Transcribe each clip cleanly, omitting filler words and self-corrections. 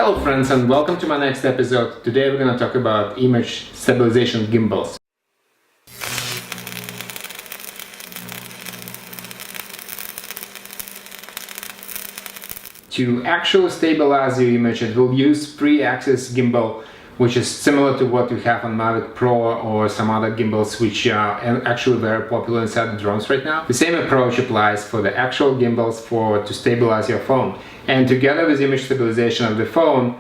Hello friends, and welcome to my next episode. Today we're going to talk about image stabilization gimbals. To actually stabilize your image, it will use 3-axis gimbal, which is similar to what you have on Mavic Pro or some other gimbals which are actually very popular inside the drones right now. The same approach applies for the actual gimbals to stabilize your phone. And together with image stabilization of the phone,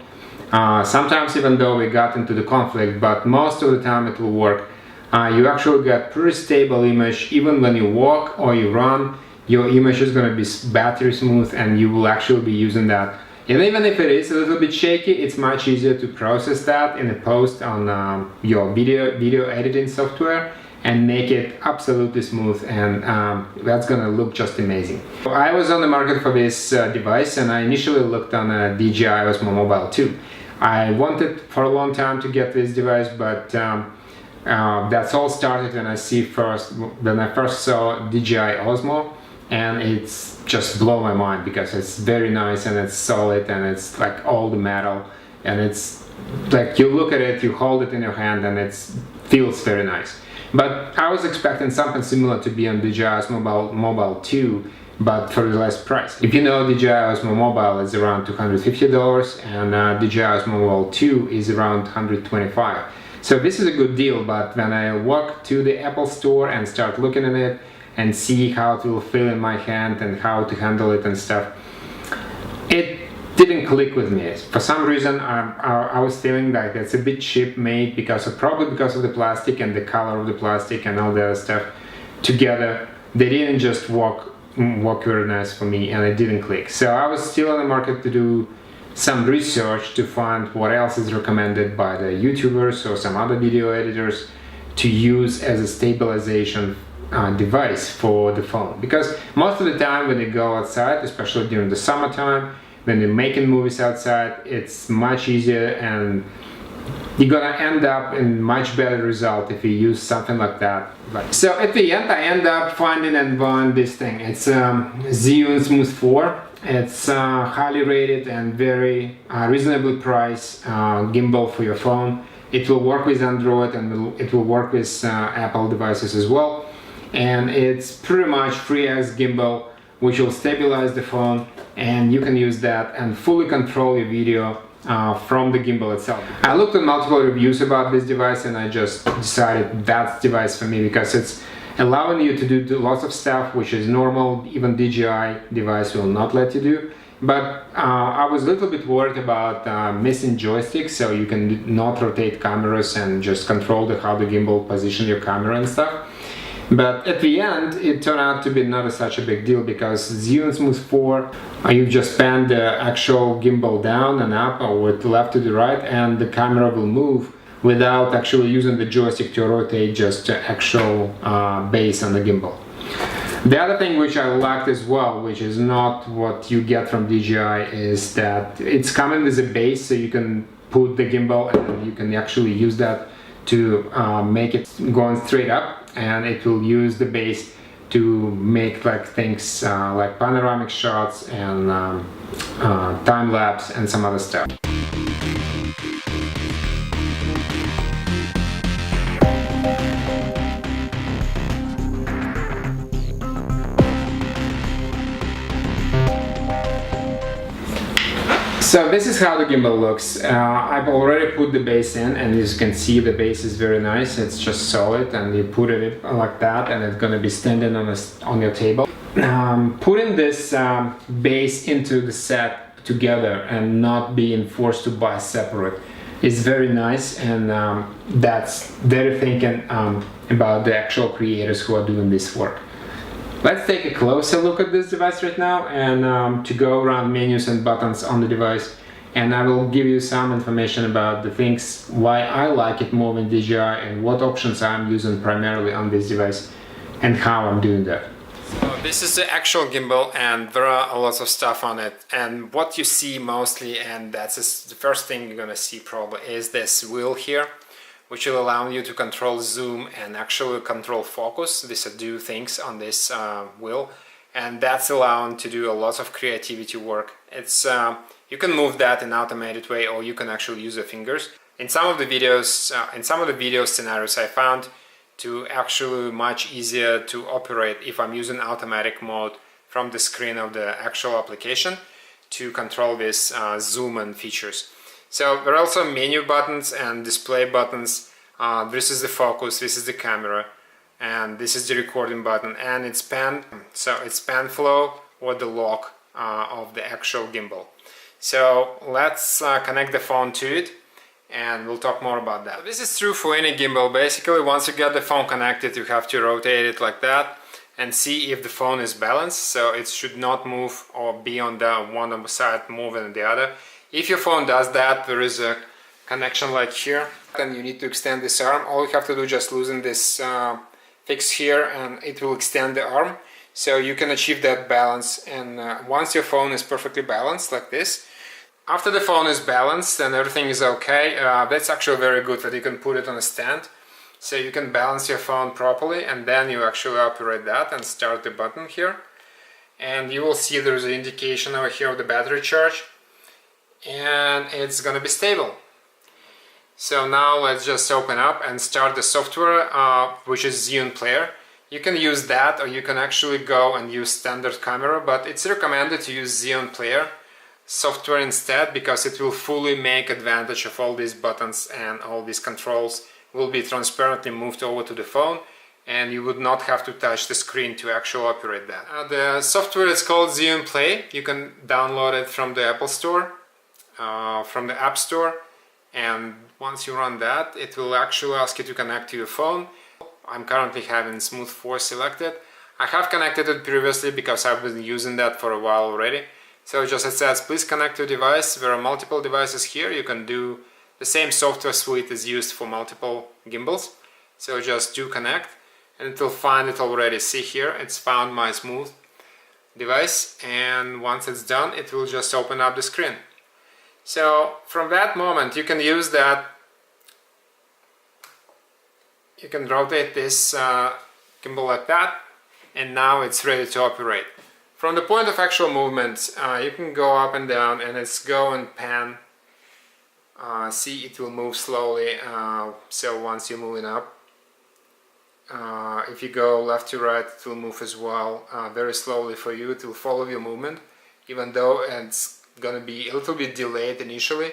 sometimes even though we got into the conflict, but most of the time it will work, you actually get pretty stable image. Even when you walk or you run, your image is going to be battery smooth and you will actually be using that. And even if it is a little bit shaky, it's much easier to process that in a post on your video editing software and make it absolutely smooth, and that's gonna look just amazing. So I was on the market for this device, and I initially looked on DJI Osmo Mobile 2. I wanted for a long time to get this device, but that's all started when I first saw DJI Osmo. And it's just blown my mind because it's very nice and it's solid and it's like all the metal, and it's like you look at it, you hold it in your hand, and it feels very nice. But I was expecting something similar to be on DJI Osmo Mobile 2, but for the less price. If you know, DJI Osmo Mobile is around $250 and DJI Osmo Mobile 2 is around $125. So this is a good deal, but when I walk to the Apple store and start looking at it and see how it will feel in my hand and how to handle it and stuff, it didn't click with me. For some reason I was feeling like it's a bit cheap made probably because of the plastic and the color of the plastic and all the other stuff together. They didn't just work very nice for me, and it didn't click. So I was still on the market to do some research to find what else is recommended by the YouTubers or some other video editors to use as a stabilization device for the phone. Because most of the time when you go outside, especially during the summertime, when you're making movies outside, it's much easier and you're gonna end up in much better result if you use something like that. So at the end I end up finding and buying this thing. It's Zhiyun Smooth 4. It's highly rated and very reasonably priced gimbal for your phone. It will work with Android and it will work with Apple devices as well. And it's pretty much 3x gimbal, which will stabilize the phone, and you can use that and fully control your video from the gimbal itself. I looked at multiple reviews about this device and I just decided that's the device for me, because it's allowing you to do lots of stuff which is normal, even DJI device will not let you do. But I was a little bit worried about missing joysticks, so you can not rotate cameras and just control how the gimbal position your camera and stuff. But at the end, it turned out to be not such a big deal, because Zhiyun Smooth 4, you just pan the actual gimbal down and up or with left to the right, and the camera will move without actually using the joystick to rotate, just the actual base on the gimbal. The other thing which I liked as well, which is not what you get from DJI, is that it's coming with a base, so you can put the gimbal and you can actually use that to make it going straight up, and it will use the base to make like things like panoramic shots and time-lapse and some other stuff. So this is how the gimbal looks. I've already put the base in, and as you can see, the base is very nice. It's just solid, and you put it like that and it's going to be standing on your table. Putting this base into the set together and not being forced to buy separate is very nice, and that's very thinking about the actual creators who are doing this work. Let's take a closer look at this device right now, and to go around menus and buttons on the device, and I will give you some information about the things why I like it more than DJI and what options I'm using primarily on this device and how I'm doing that. So this is the actual gimbal, and there are lots of stuff on it, and what you see mostly, and that's the first thing you're gonna see probably, is this wheel here, which will allow you to control zoom and actually control focus. These are do things on this wheel, and that's allowing to do a lot of creativity work. It's You can move that in an automated way, or you can actually use your fingers. In some of the video scenarios, I found to actually much easier to operate if I'm using automatic mode from the screen of the actual application to control this zoom and features. So there are also menu buttons and display buttons. This is the focus, this is the camera, and this is the recording button, and it's pan. So it's pan flow or the lock of the actual gimbal. So let's connect the phone to it, and we'll talk more about that. This is true for any gimbal. Basically, once you get the phone connected, you have to rotate it like that and see if the phone is balanced. So it should not move or be on the one side more than the other. If your phone does that, there is a connection like here, and you need to extend this arm. All you have to do is just loosen this fix here, and it will extend the arm. So you can achieve that balance, and once your phone is perfectly balanced like this, after the phone is balanced and everything is okay, that's actually very good that you can put it on a stand. So you can balance your phone properly, and then you actually operate that and start the button here. And you will see there's an indication over here of the battery charge, and it's gonna be stable. So now let's just open up and start the software, which is Zhiyun Player. You can use that, or you can actually go and use standard camera, but it's recommended to use Zhiyun Player software instead, because it will fully make advantage of all these buttons, and all these controls will be transparently moved over to the phone, and you would not have to touch the screen to actually operate that. The software is called Zhiyun Play. You can download it from the Apple Store, from the App Store, and once you run that, it will actually ask you to connect to your phone. I'm currently having Smooth 4 selected. I have connected it previously because I've been using that for a while already. So just it says, please connect to device. There are multiple devices here. You can do the same software suite is used for multiple gimbals. So just do connect, and it will find it already. See here, it's found my Smooth device, and once it's done, it will just open up the screen. So from that moment, you can use that. You can rotate this gimbal like that, and now it's ready to operate. From the point of actual movement, you can go up and down, and it's go and pan. See, it will move slowly. So once you're moving up, if you go left to right, it will move as well, very slowly for you. It will follow your movement, even though it's gonna be a little bit delayed initially,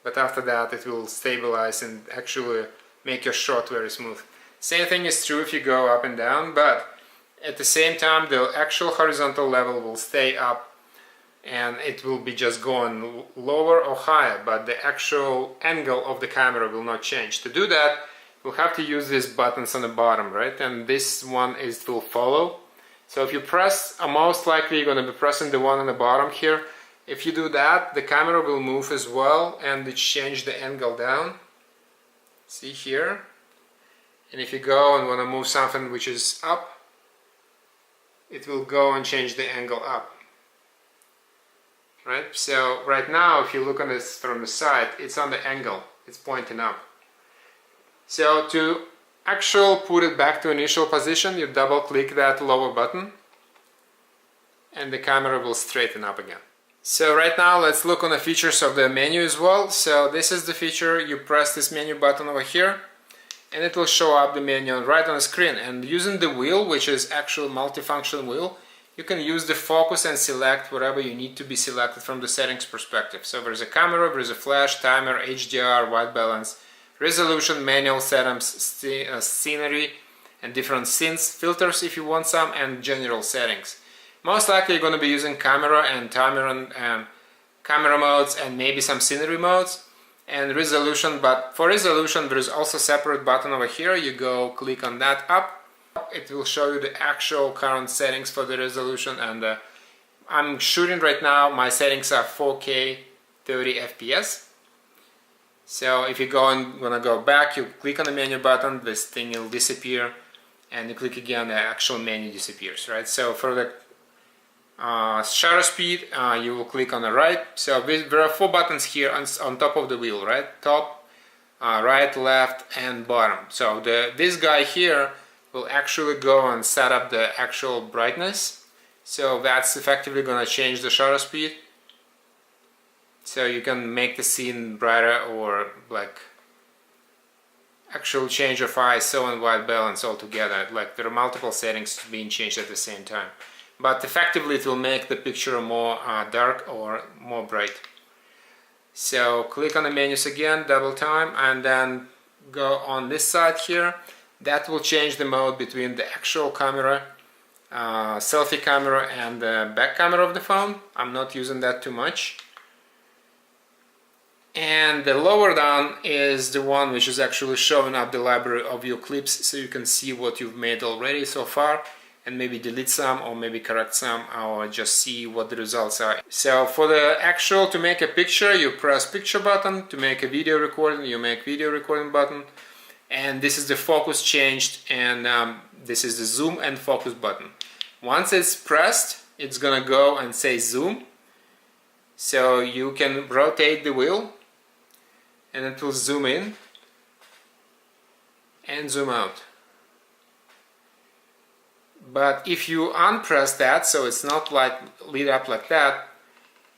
but after that it will stabilize and actually make your shot very smooth. Same thing is true if you go up and down, but at the same time the actual horizontal level will stay up, and it will be just going lower or higher, but the actual angle of the camera will not change. To do that, we'll have to use these buttons on the bottom, right? And this one is will follow. So if you press, most likely you're going to be pressing the one on the bottom here. If you do that, the camera will move as well, and it change the angle down. See here? And if you go and want to move something which is up, it will go and change the angle up. Right? So right now, if you look on this from the side, it's on the angle, it's pointing up. So to actually put it back to initial position, you double click that lower button, and the camera will straighten up again. So right now let's look on the features of the menu as well. So this is the feature. You press this menu button over here, and it will show up the menu right on the screen. And using the wheel, which is actual multifunction wheel, you can use the focus and select whatever you need to be selected from the settings perspective. So there's a camera, there's a flash, timer, HDR, white balance, resolution, manual settings, scenery, and different scenes, filters if you want some, and general settings. Most likely you're going to be using camera and timer and camera modes, and maybe some scenery modes and resolution. But for resolution, there is also a separate button over here. You go click on that up. It will show you the actual current settings for the resolution, and I'm shooting right now. My settings are 4K 30 FPS. So if you wanna go back, you click on the menu button, this thing will disappear, and you click again, the actual menu disappears, right? So for the shutter speed, you will click on the right. So there are 4 buttons here on top of the wheel, right? Top, right, left, and bottom. So this guy here will actually go and set up the actual brightness. So that's effectively going to change the shutter speed. So you can make the scene brighter or like actual change of ISO and white balance altogether. Like there are multiple settings being changed at the same time. But effectively it will make the picture more dark or more bright. So click on the menus again, double time, and then go on this side here. That will change the mode between the actual camera, selfie camera, and the back camera of the phone. I'm not using that too much. And the lower down is the one which is actually showing up the library of your clips, so you can see what you've made already so far and maybe delete some or maybe correct some or just see what the results are. So for the actual, to make a picture, you press picture button. To make a video recording, you make video recording button. And this is the focus changed, and this is the zoom and focus button. Once it's pressed, it's gonna go and say zoom. So you can rotate the wheel and it will zoom in and zoom out. But if you unpress that, so it's not like lit up like that,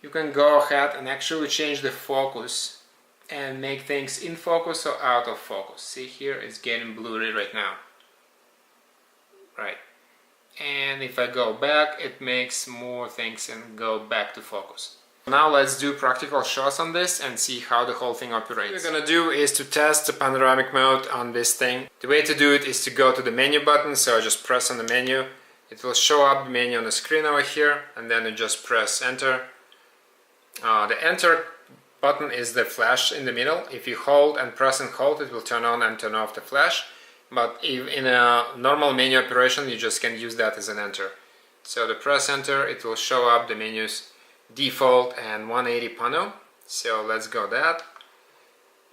you can go ahead and actually change the focus and make things in focus or out of focus. See here, it's getting blurry right now. Right. And if I go back, it makes more things and go back to focus. Now let's do practical shots on this and see how the whole thing operates. What we're gonna do is to test the panoramic mode on this thing. The way to do it is to go to the menu button, so I just press on the menu. It will show up the menu on the screen over here, and then you just press enter. The enter button is the flash in the middle. If you hold and press and hold, it will turn on and turn off the flash. But if in a normal menu operation, you just can use that as an enter. So to press enter, it will show up the menus default and 180 pano. So let's go that.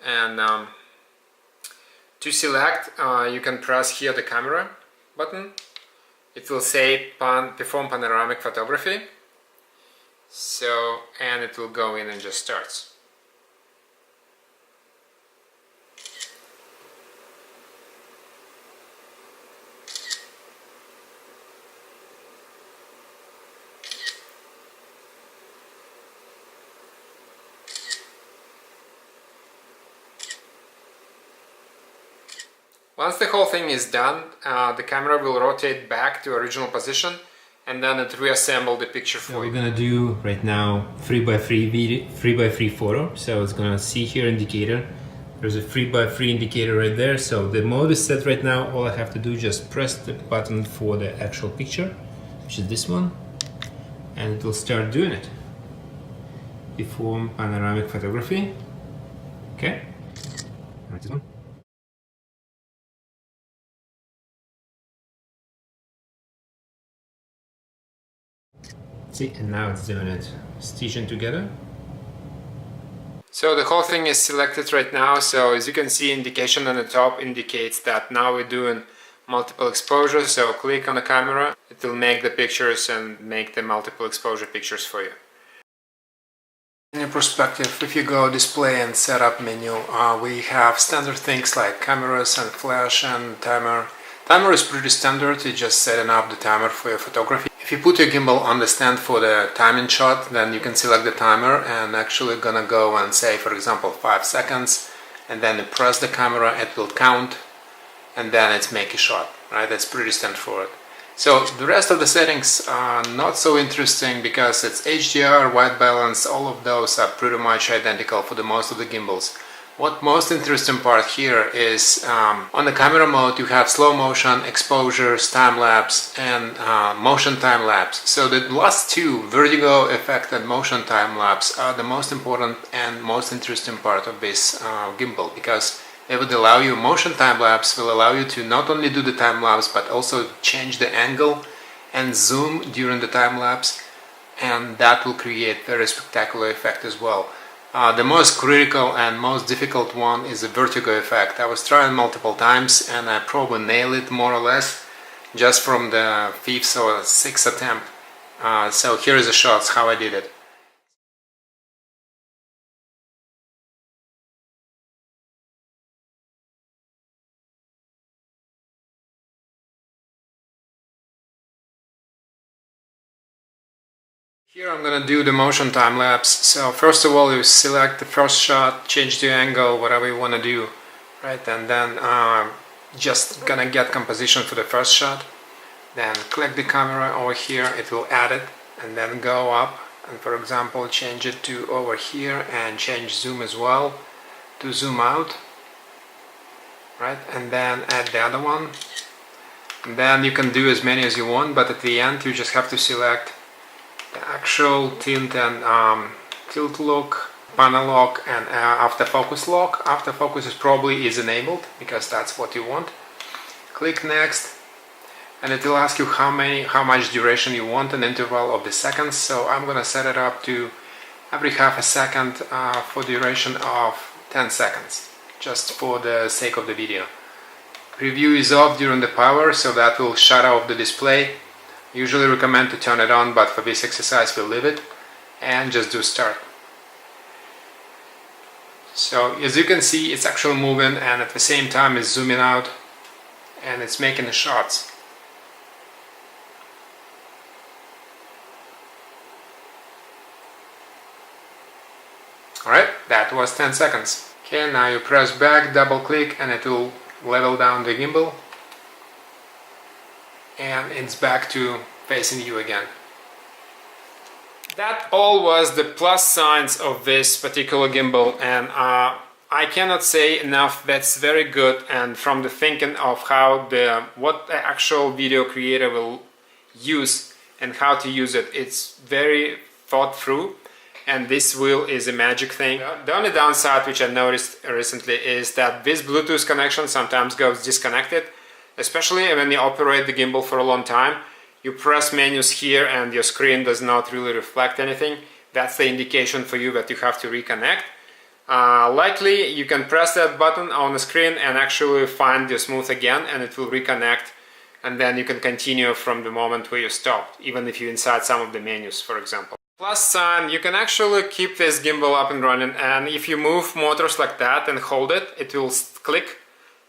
And to select, you can press here the camera button. It will say perform panoramic photography. So, and it will go in and just starts. Once the whole thing is done, the camera will rotate back to original position, and then it reassemble the picture for you. We're gonna do right now 3x3 video, 3x3 photo. So it's gonna see here indicator. There's a 3x3 indicator right there. So the mode is set right now. All I have to do is just press the button for the actual picture, which is this one, and it will start doing it. Perform panoramic photography. Okay. Right, this one. See, and now it's doing it, stitching together. So the whole thing is selected right now, so as you can see, indication on the top indicates that now we're doing multiple exposures. So click on the camera, it will make the pictures and make the multiple exposure pictures for you. In your perspective, if you go display and setup menu, we have standard things like cameras and flash and timer. Timer is pretty standard, it's just setting up the timer for your photography. If you put your gimbal on the stand for the timing shot, then you can select the timer and actually gonna go and say, for example, 5 seconds, and then you press the camera, it will count, and then it's make a shot, right? That's pretty straightforward. So the rest of the settings are not so interesting because it's HDR, white balance, all of those are pretty much identical for the most of the gimbals. What most interesting part here is on the camera mode you have slow motion, exposures, time-lapse and motion time-lapse. So the last two, vertigo effect and motion time-lapse, are the most important and most interesting part of this gimbal, because they would allow you, motion time-lapse will allow you to not only do the time-lapse but also change the angle and zoom during the time-lapse, and that will create very spectacular effect as well. The most critical and most difficult one is the vertigo effect. I was trying multiple times and I probably nailed it more or less just from the 5th or 6th attempt. So here is the shots how I did it. Here I'm gonna do the motion time lapse. So first of all, you select the first shot, change the angle, whatever you want to do, right? And then just gonna get composition for the first shot. Then click the camera over here, it will add it, and then go up and, for example, change it to over here and change zoom as well to zoom out, right? And then add the other one. And then you can do as many as you want, but at the end you just have to select the actual tint and tilt lock, panel lock, and autofocus lock. Autofocus is enabled because that's what you want. Click next, and it will ask you how much duration you want, an interval of the seconds. So I'm gonna set it up to every half a second for duration of 10 seconds, just for the sake of the video. Preview is off during the power, so that will shut off the display. Usually recommend to turn it on, but for this exercise we'll leave it and just do start. So as you can see, it's actually moving, and at the same time it's zooming out and it's making the shots. Alright, that was 10 seconds. Okay, now you press back, double click, and it will level down the gimbal. And it's back to facing you again. That all was the plus signs of this particular gimbal, and I cannot say enough, that's very good. And from the thinking of how what the actual video creator will use and how to use it, it's very thought through, and this wheel is a magic thing. The only downside which I noticed recently is that this Bluetooth connection sometimes goes disconnected. Especially when you operate the gimbal for a long time, you press menus here and your screen does not really reflect anything. That's the indication for you that you have to reconnect. Likely you can press that button on the screen and actually find your smooth again, and it will reconnect, and then you can continue from the moment where you stopped, even if you're inside some of the menus, for example. Plus sign, you can actually keep this gimbal up and running, and if you move motors like that and hold it, it will click.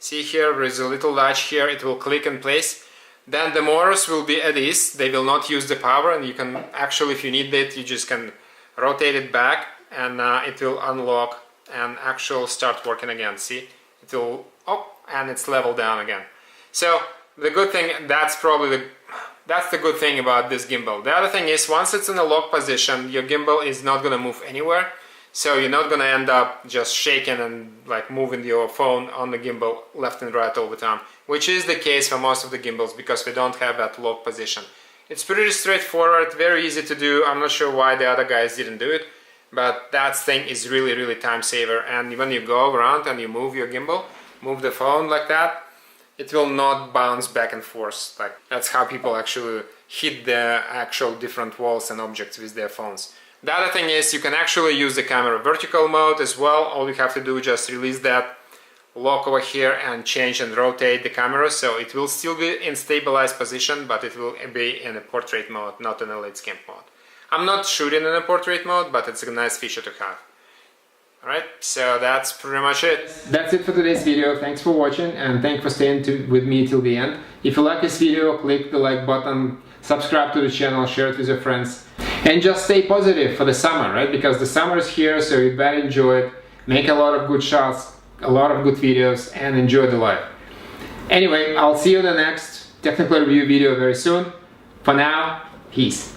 See here, there is a little latch here, it will click in place. Then the motors will be at ease, they will not use the power, and you can actually, if you need it, you just can rotate it back and it will unlock and actually start working again. See, it will up and it's leveled down again. So the good thing, that's the good thing about this gimbal. The other thing is, once it's in a lock position, your gimbal is not going to move anywhere. So you're not going to end up just shaking and like moving your phone on the gimbal left and right all the time, which is the case for most of the gimbals because we don't have that lock position. It's pretty straightforward, very easy to do. I'm not sure why the other guys didn't do it, but that thing is really time saver. And when you go around and you move your gimbal, move the phone like that, it will not bounce back and forth. Like that's how people actually hit the actual different walls and objects with their phones. The other thing is, you can actually use the camera vertical mode as well. All you have to do is just release that lock over here and change and rotate the camera, so it will still be in stabilized position, but it will be in a portrait mode, not in a late scan mode. I'm not shooting in a portrait mode, but it's a nice feature to have. Alright, so that's pretty much it. That's it for today's video. Thanks for watching, and thanks for staying with me till the end. If you like this video, click the like button, subscribe to the channel, share it with your friends. And just stay positive for the summer, right? Because the summer is here, so you better enjoy it. Make a lot of good shots, a lot of good videos, and enjoy the life. Anyway, I'll see you in the next technical review video very soon. For now, peace.